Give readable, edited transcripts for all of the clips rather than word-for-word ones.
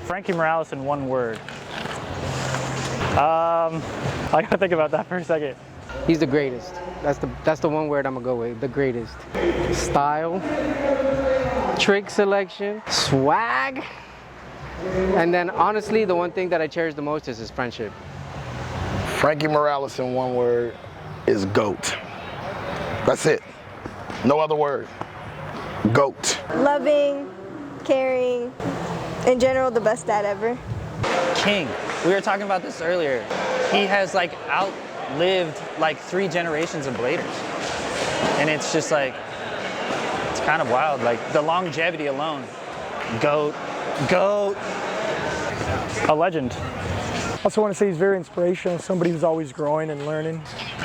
Franky Morales in one word. I gotta think about that for a second. He's the greatest. That's the one word I'm gonna go with. The greatest. Style, trick selection, swag, and then honestly, the one thing that I cherish the most is his friendship. Franky Morales in one word is GOAT. That's it. No other word. GOAT. Loving, caring, in general, the best dad ever. King. We were talking about this earlier. He has like outlived like 3 generations of bladers. And it's just like, it's kind of wild. Like the longevity alone. GOAT. GOAT. A legend. I also want to say he's very inspirational, somebody who's always growing and learning.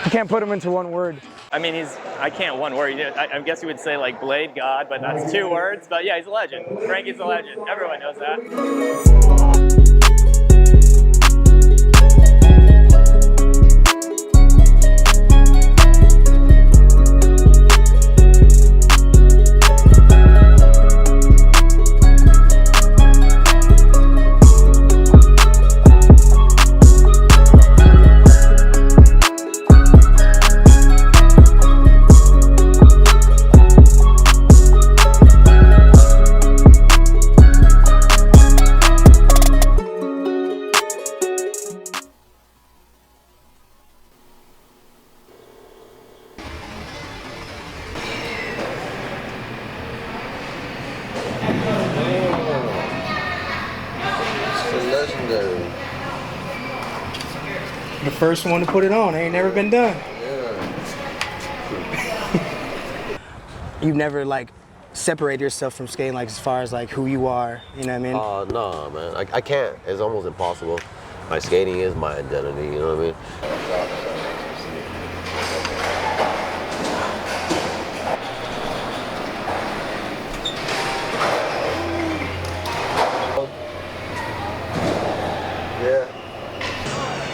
You can't put him into one word. I mean, I can't one word. I guess you would say like Blade God, but that's 2 words. But yeah, he's a legend. Franky's a legend. Everyone knows that. The first one to put it on. Ain't never been done. You've never like separated yourself from skating, like as far as like who you are. You know what I mean? No, man. I can't. It's almost impossible. My skating is my identity. You know what I mean?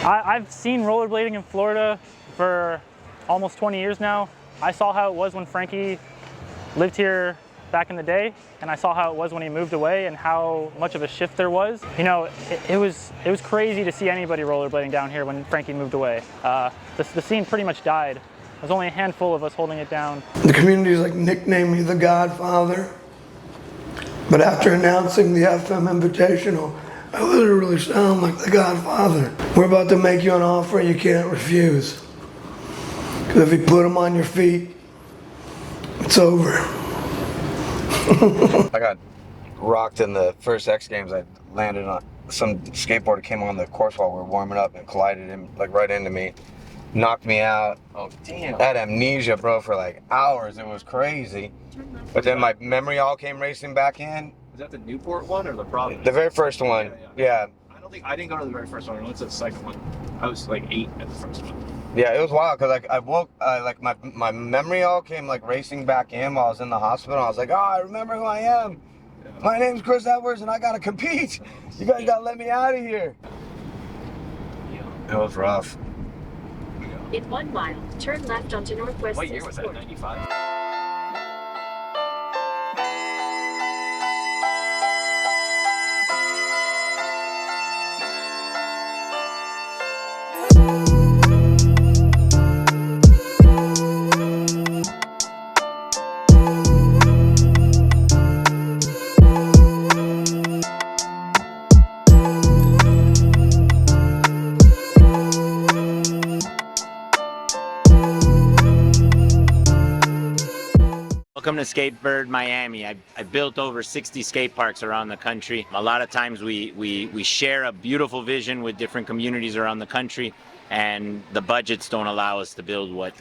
I've seen rollerblading in Florida for almost 20 years now. I saw how it was when Frankie lived here back in the day, and I saw how it was when he moved away and how much of a shift there was. You know, it was crazy to see anybody rollerblading down here when Frankie moved away. The scene pretty much died. There's only a handful of us holding it down. The community's like nicknamed me the Godfather, but after announcing the FM Invitational, I literally sound like the Godfather. We're about to make you an offer you can't refuse. Because if you put them on your feet, it's over. I got rocked in the first X Games. I landed on some skateboarder came on the course while we were warming up and collided him like right into me. Knocked me out. Oh damn. I had amnesia, bro, for like hours. It was crazy. But then my memory all came racing back in. Is that the Newport one or the Providence? The very first one, yeah. I didn't go to the very first one. I went to the second one. I was like 8 at the first one. Yeah, it was wild because like I woke, like my memory all came like racing back in while I was in the hospital. I was like, oh, I remember who I am. Yeah. My name's Chris Edwards and I gotta compete. You guys gotta let me out of here. It was rough. In 1 mile, turn left onto Northwest. What year was that? 95. Welcome to Skatebird Miami. I built over 60 skate parks around the country. A lot of times we share a beautiful vision with different communities around the country, and the budgets don't allow us to build what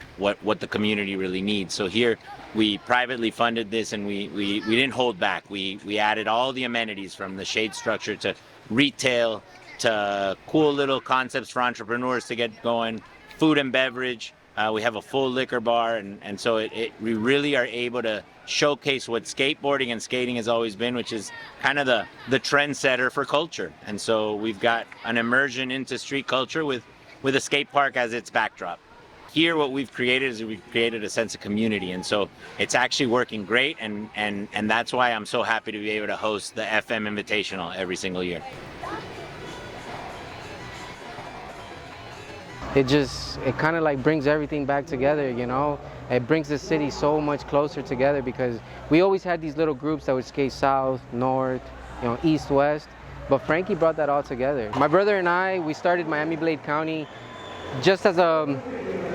the community really needs. So here we privately funded this, and we didn't hold back. We added all the amenities from the shade structure to retail to cool little concepts for entrepreneurs to get going, food and beverage. We have a full liquor bar, and so we really are able to showcase what skateboarding and skating has always been, which is kind of the trendsetter for culture. And so we've got an immersion into street culture with a skate park as its backdrop. Here, what we've created is we've created a sense of community, and so it's actually working great, and that's why I'm so happy to be able to host the FM Invitational every single year. It kind of like brings everything back together, you know? It brings the city so much closer together because we always had these little groups that would skate south, north, you know, east, west, but Frankie brought that all together. My brother and I, we started Miami-Dade County just as a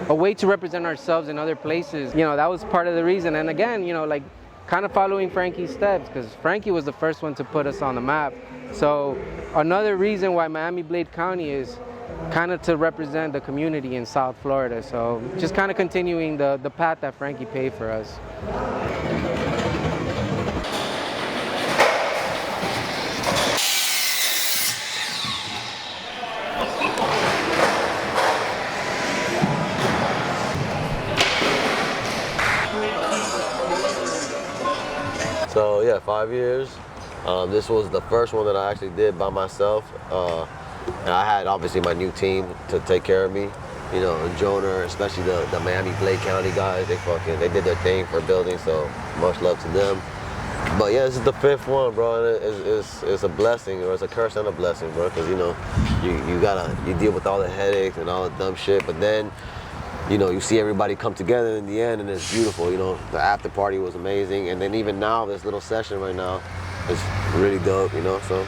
way to represent ourselves in other places. You know, that was part of the reason. And again, you know, like kind of following Frankie's steps, because Frankie was the first one to put us on the map. So another reason why Miami-Dade County is kind of to represent the community in South Florida. So just kind of continuing the path that Frankie paved for us. So yeah, 5 years. This was the first one that I actually did by myself. And I had obviously my new team to take care of me. You know, Jonah, especially the Miami-Dade County guys, they did their thing for building, so much love to them. But yeah, this is the 5th one, bro, and it's a blessing, or it's a curse and a blessing, bro, because you know, you deal with all the headaches and all the dumb shit, but then, you know, you see everybody come together in the end, and it's beautiful. You know, the after party was amazing, and then even now, this little session right now is really dope, you know, so.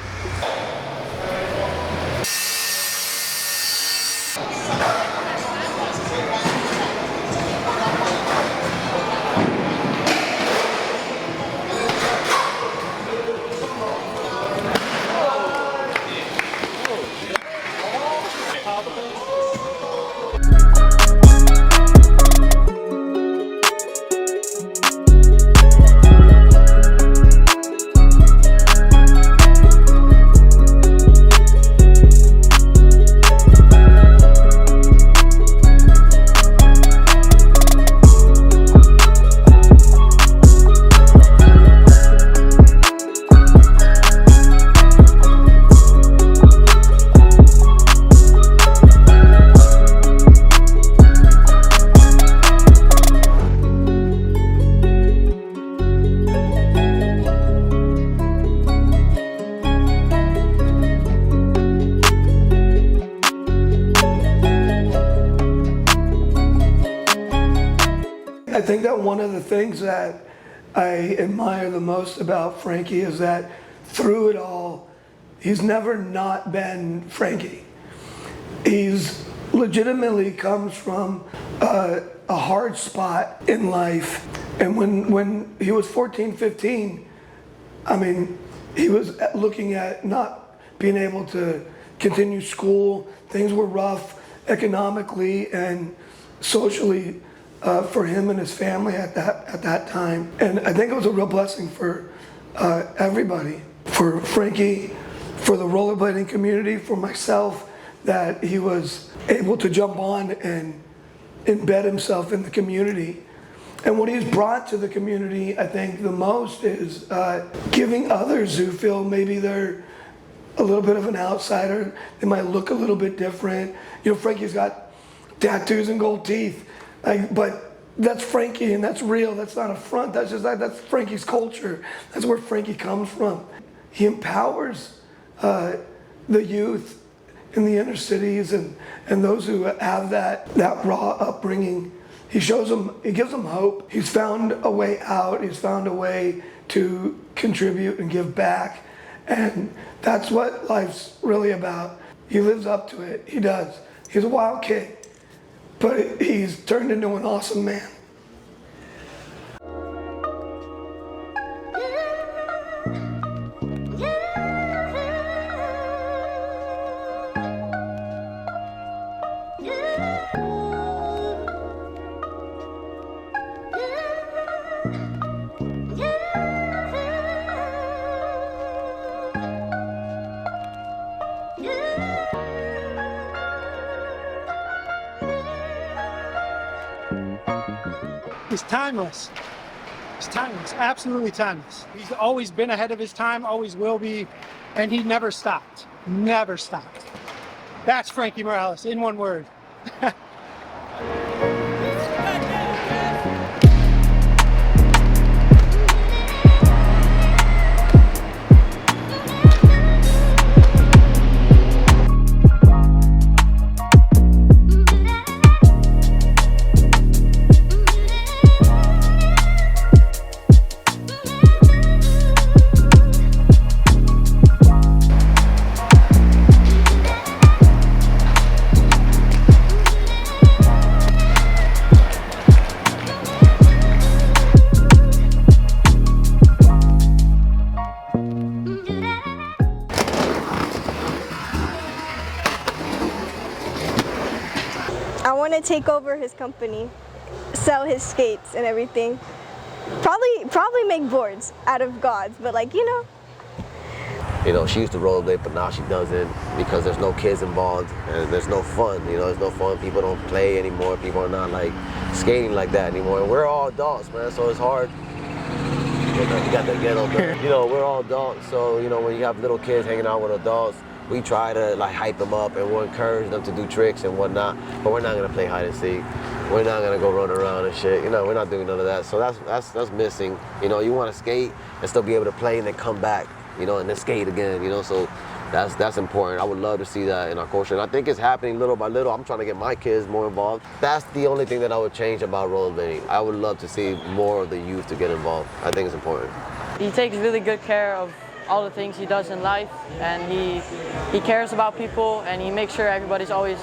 I think that one of the things that I admire the most about Frankie is that through it all, he's never not been Frankie. He's legitimately comes from a hard spot in life. And when he was 14, 15, I mean, he was looking at not being able to continue school. Things were rough economically and socially for him and his family at that time. And I think it was a real blessing for everybody, for Frankie, for the rollerblading community, for myself, that he was able to jump on and embed himself in the community. And what he's brought to the community, I think the most, is giving others who feel maybe they're a little bit of an outsider, they might look a little bit different. You know, Frankie's got tattoos and gold teeth. But that's Frankie, and that's real. That's not a front. That's Frankie's culture. That's where Frankie comes from. He empowers the youth in the inner cities and those who have that raw upbringing. He shows them. He gives them hope. He's found a way out. He's found a way to contribute and give back, and that's what life's really about. He lives up to it. He does. He's a wild kid. But he's turned into an awesome man. He's timeless. He's timeless, absolutely timeless. He's always been ahead of his time, always will be, and he never stopped. Never stopped. That's Franky Morales in one word. want to take over his company, sell his skates and everything. Probably make boards out of gods, but like, you know. You know, she used to rollerblade, but now she doesn't because there's no kids involved and there's no fun. You know, there's no fun. People don't play anymore. People are not like skating like that anymore. And we're all adults, man, so it's hard. You got that ghetto, man. You know, we're all adults, so you know when you have little kids hanging out with adults, we try to like hype them up and we'll encourage them to do tricks and whatnot. But we're not gonna play hide and seek. We're not gonna go run around and shit. You know, we're not doing none of that. So that's missing. You know, you want to skate and still be able to play and then come back. You know, and then skate again. You know, so that's important. I would love to see that in our culture. And I think it's happening little by little. I'm trying to get my kids more involved. That's the only thing that I would change about rollerblading. I would love to see more of the youth to get involved. I think it's important. He takes really good care of all the things he does in life, and he cares about people, and he makes sure everybody's always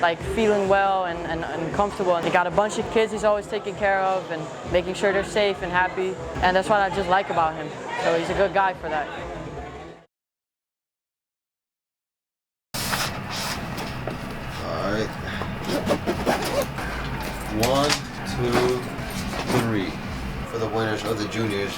like feeling well and comfortable. And he got a bunch of kids he's always taking care of and making sure they're safe and happy. And that's what I just like about him. So he's a good guy for that. All right. 1, 2, 3 for the winners of the juniors.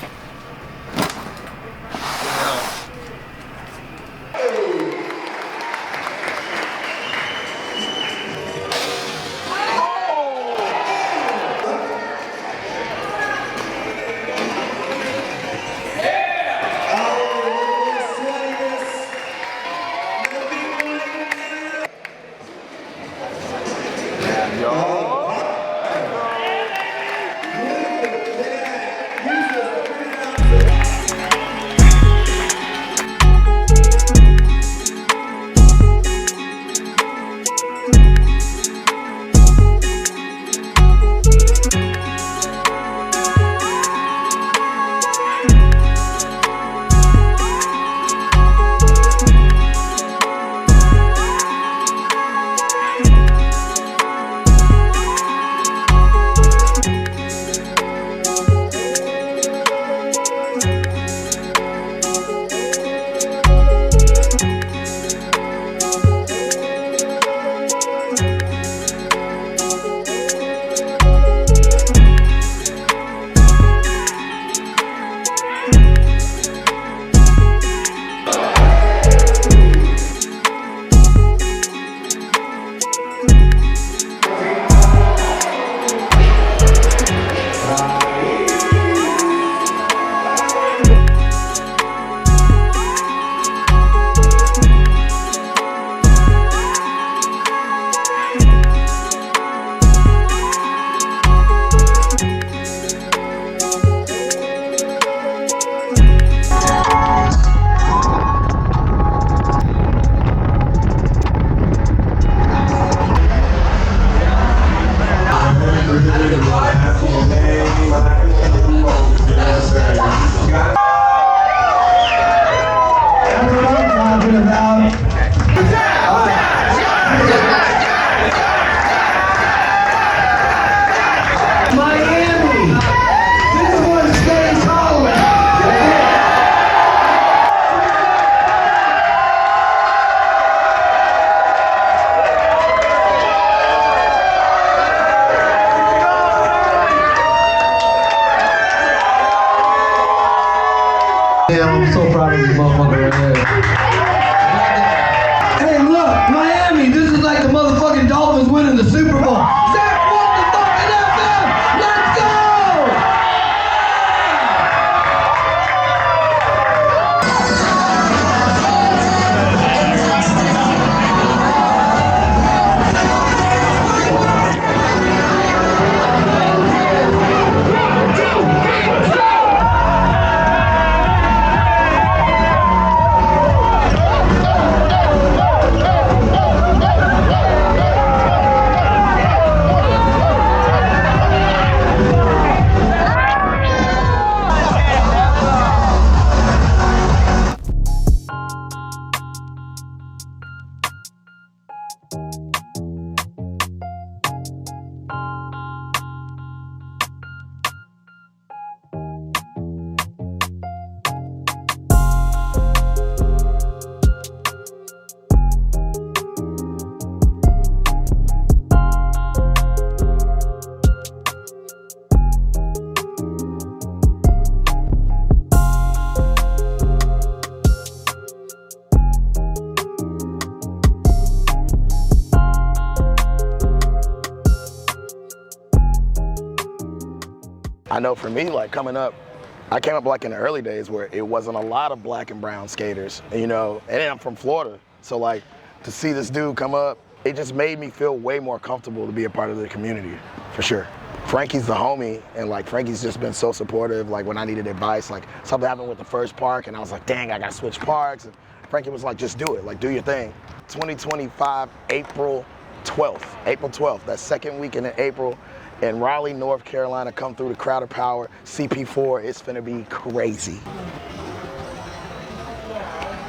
I'm so proud of this motherfucker right here. Hey, look, Miami, this is like the motherfucking Dolphins winning the Super Bowl. Zach, what the fucking FM? Let's go! know for me, like coming up, I came up like in the early days where it wasn't a lot of black and brown skaters, you know, and then I'm from Florida. So like to see this dude come up, it just made me feel way more comfortable to be a part of the community, for sure. Frankie's the homie, and like Frankie's just been so supportive. Like when I needed advice, like something happened with the first park, and I was like, dang, I gotta switch parks. And Frankie was like, just do it, like do your thing. 2025, April 12th, that second weekend in April, in Raleigh, North Carolina, come through the Crowd of Power, CP4, it's finna be crazy.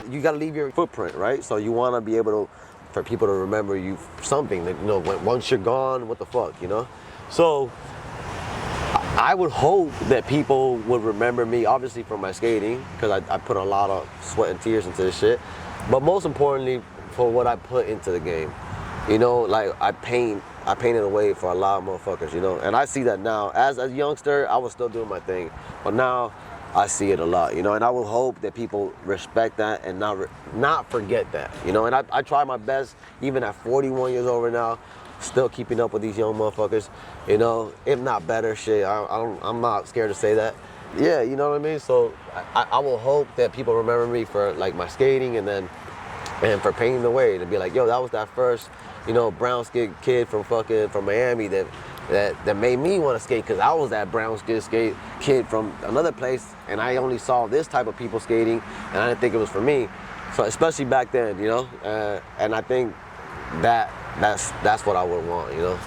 You gotta leave your footprint, right? So you wanna be able to, for people to remember you something that, you know, once you're gone, what the fuck, you know? So I would hope that people would remember me, obviously from my skating, because I put a lot of sweat and tears into this shit, but most importantly, for what I put into the game. You know, like I painted a way for a lot of motherfuckers, you know? And I see that now. As a youngster, I was still doing my thing, but now I see it a lot, you know? And I will hope that people respect that and not forget that, you know? And I try my best, even at 41 years old right now, still keeping up with these young motherfuckers, you know, if not better, shit. I'm not scared to say that. Yeah, you know what I mean? So I will hope that people remember me for like my skating and for paving the way to be like, yo, that was that first, you know, brown skin kid from Miami that made me want to skate, because I was that brown skin kid from another place, and I only saw this type of people skating, and I didn't think it was for me. So especially back then, you know, and I think that's what I would want, you know.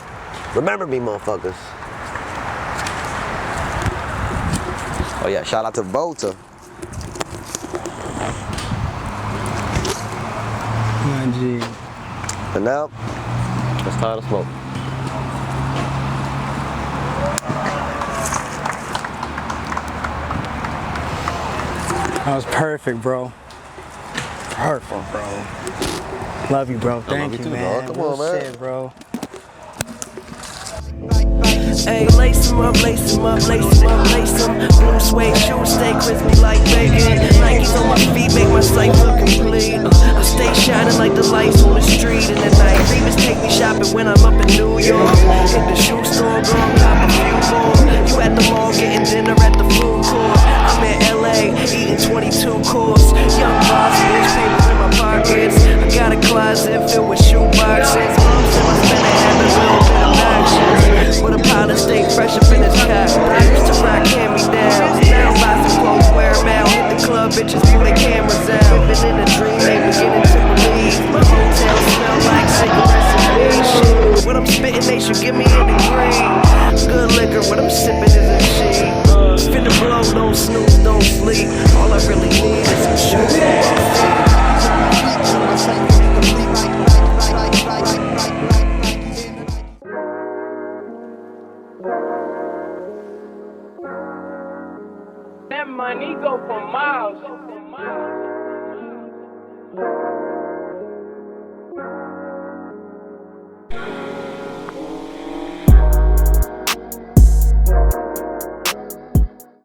Remember me, motherfuckers. Oh yeah, shout out to Volta. And now, it's time to smoke. That was perfect, bro. Perfect, bro. Love you, bro. Thank you, man. Come on, man. Shit, bro. Hey, lace 'em up, lace 'em up, lace 'em up, lace 'em. Blue suede shoes stay crispy like bacon. Nikes on my feet make my sight look complete. I stay shining like the lights on the street in the night. Dreamers take me shopping when I'm up in New York. Hit the shoe store, go and cop a few more. You at the mall getting dinner at the food court. I'm in LA eating 22 course. Young boss, bitch, papers in my pockets. I got a closet filled with shoe boxes. Gloves in my spinning have a little bit of actions. With a pile of steak fresh up in his cap. I used to rock hand-me-downs. Now I buy some clothes, wear them out. Hit the club, bitches view their cameras out. Living in a dream, they beginning to believe. My hotel smell like cigarettes and weed. Shit, what I'm spitting, they should give me a degree. Good liquor, what I'm sipping is a cheap. Finna blow, don't snooze, don't sleep. All I really need is some shoes. That money go for miles.